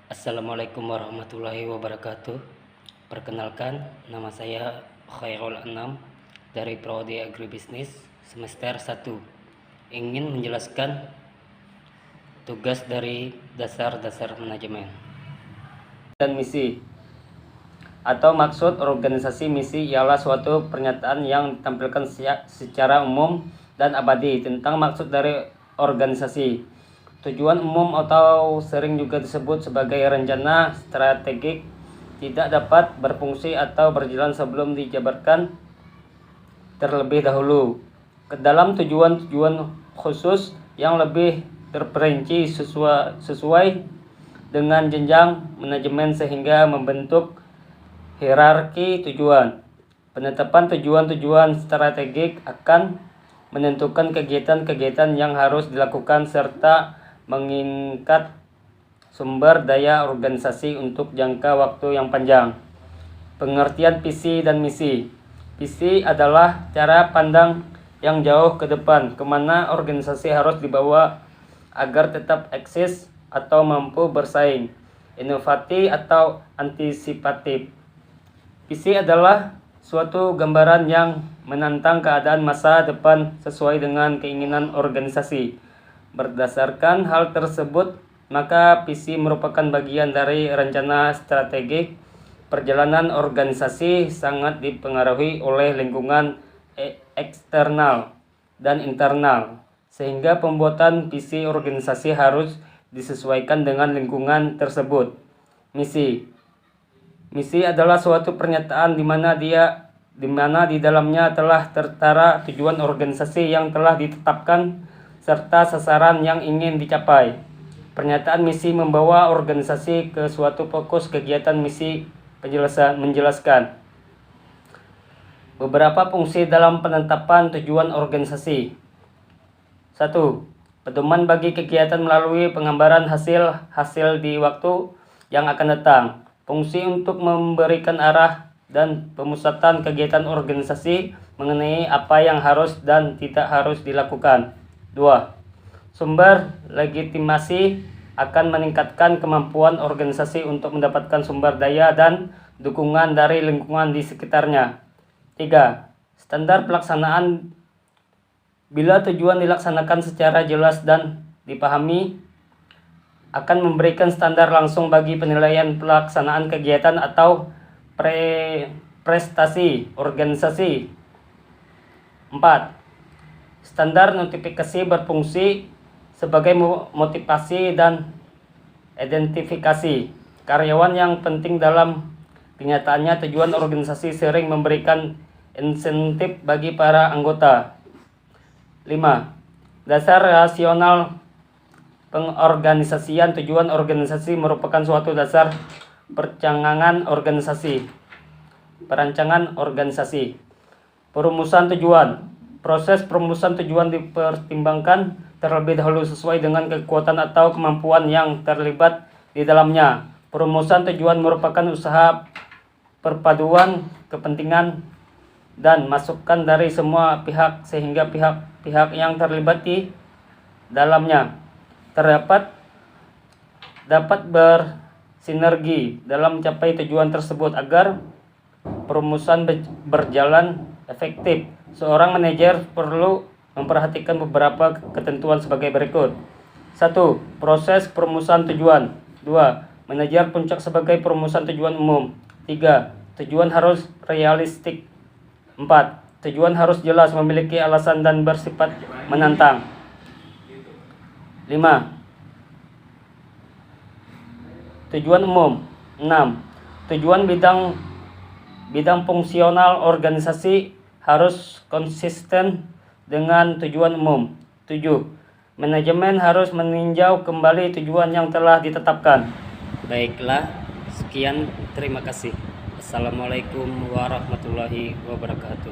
Assalamualaikum warahmatullahi wabarakatuh. Perkenalkan, nama saya Khairul Anam dari Prodi Agribisnis semester 1. Ingin menjelaskan tugas dari dasar-dasar manajemen dan misi. Atau maksud organisasi. Misi ialah suatu pernyataan yang ditampilkan secara umum dan abadi tentang maksud dari organisasi. Tujuan umum atau sering juga disebut sebagai rencana strategik tidak dapat berfungsi atau berjalan sebelum dijabarkan terlebih dahulu ke dalam tujuan-tujuan khusus yang lebih terperinci sesuai dengan jenjang manajemen sehingga membentuk hierarki tujuan. Penetapan tujuan-tujuan strategik akan menentukan kegiatan-kegiatan yang harus dilakukan serta meningkat sumber daya organisasi untuk jangka waktu yang panjang. Pengertian visi dan misi. Visi adalah cara pandang yang jauh ke depan, kemana organisasi harus dibawa agar tetap eksis atau mampu bersaing, inovatif atau antisipatif. Visi adalah suatu gambaran yang menantang keadaan masa depan sesuai dengan keinginan organisasi. Berdasarkan hal tersebut, maka visi merupakan bagian dari rencana strategik. Perjalanan organisasi sangat dipengaruhi oleh lingkungan eksternal dan internal, sehingga pembuatan visi organisasi harus disesuaikan dengan lingkungan tersebut. Misi adalah suatu pernyataan di mana di dalamnya telah tertera tujuan organisasi yang telah ditetapkan serta sasaran yang ingin dicapai. Pernyataan misi membawa organisasi ke suatu fokus kegiatan. Misi menjelaskan beberapa fungsi dalam penetapan tujuan organisasi. 1. Pedoman bagi kegiatan melalui penggambaran hasil di waktu yang akan datang. Fungsi untuk memberikan arah dan pemusatan kegiatan organisasi mengenai apa yang harus dan tidak harus dilakukan. 2. Sumber legitimasi akan meningkatkan kemampuan organisasi untuk mendapatkan sumber daya dan dukungan dari lingkungan di sekitarnya. 3. Standar pelaksanaan. Bila tujuan dilaksanakan secara jelas dan dipahami, akan memberikan standar langsung bagi penilaian pelaksanaan kegiatan atau prestasi organisasi. 4. Standar notifikasi berfungsi sebagai motivasi dan identifikasi karyawan yang penting dalam kenyataannya. Tujuan organisasi sering memberikan insentif bagi para anggota. 5. Dasar rasional pengorganisasian. Tujuan organisasi merupakan suatu dasar perancangan organisasi. Perumusan tujuan. Proses perumusan tujuan dipertimbangkan terlebih dahulu sesuai dengan kekuatan atau kemampuan yang terlibat di dalamnya. Perumusan tujuan merupakan usaha perpaduan kepentingan dan masukan dari semua pihak sehingga pihak-pihak yang terlibat di dalamnya dapat bersinergi dalam mencapai tujuan tersebut. Agar perumusan berjalan efektif, seorang manajer perlu memperhatikan beberapa ketentuan sebagai berikut. 1. Proses perumusan tujuan. 2. Manajer puncak sebagai perumusan tujuan umum. 3. Tujuan harus realistik. 4. Tujuan harus jelas, memiliki alasan dan bersifat menantang. 5. Tujuan umum. 6. Tujuan bidang fungsional organisasi harus konsisten dengan tujuan umum. 7. Manajemen harus meninjau kembali tujuan yang telah ditetapkan. Baiklah, sekian, terima kasih. Assalamualaikum warahmatullahi wabarakatuh.